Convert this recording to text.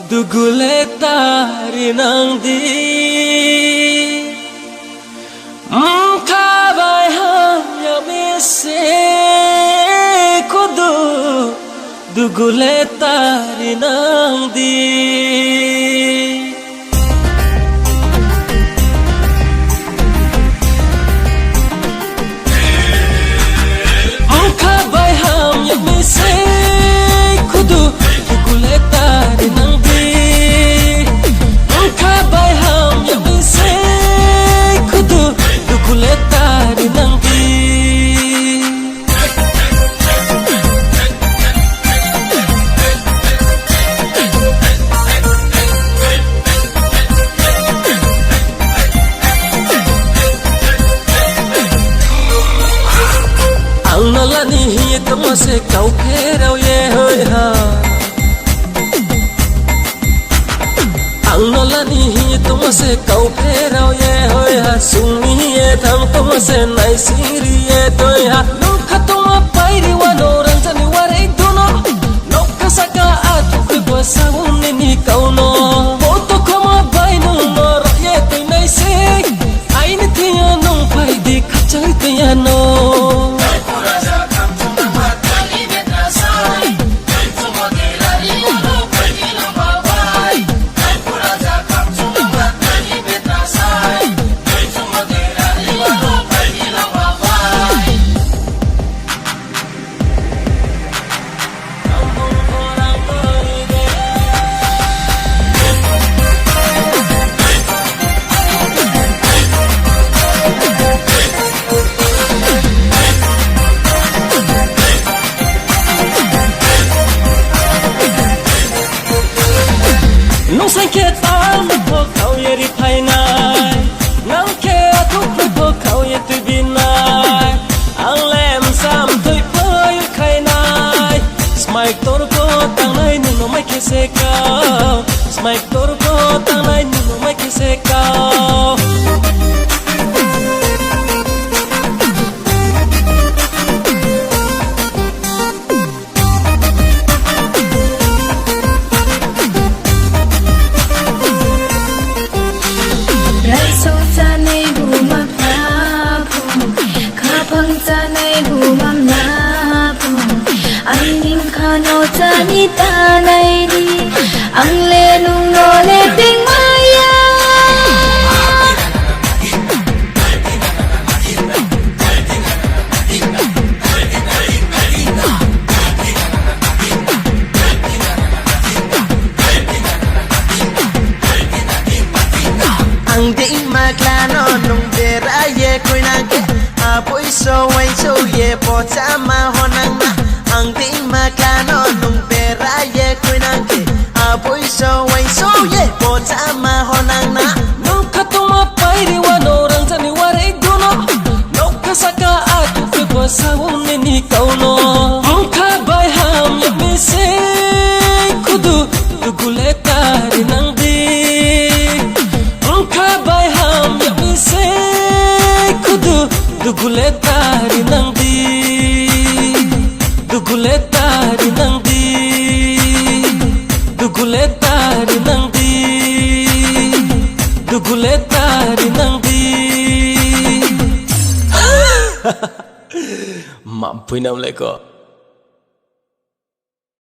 Duguleta rinangdi Mkabai hanya mese kudu Duguleta rinangdi Mkabai hanya mese kudu Duguleta rinangdi Mase kau kerau ye hoi ha Ang nolani hi tumase kau kerau ye hoi ha Sumi ye tham tumase nai siri ye toi ha Nukha tuma pairi wano ranjani ware duno Nukha saka atu kibwa sauni ni kau no Boto koma bainu no ye toi nai se Aini tiya nung pai di kachai tiya no Nung sang ke tam po kau ye ri phai nai Nang ke tu po kau ye tu bin nai Ang lem sam tui phai khai nai Smike tor ko tang nai ni no mai ke se kau Smike tor ko tang nai ni no mai ke se kau Ni ta này đi ang le nung no le ting maya ang di maklano nung bera ye koi nang ke apoi so wai so ye po chama honang na ang di maklano nung bera ye koi nang ke apoi so wai so ye po chama honang na Nukha tuma pairi wano ranjani ware duno Nukha saka atu kibwa sauni ni kau no Mukha bai ham ya mise kudu Duguleta rinangdi Mukha bai ham ya mise kudu Duguleta rinangdi Duguleta rinangdi Duguleta rinangdi Duguleta rinangdi Mampu nam leko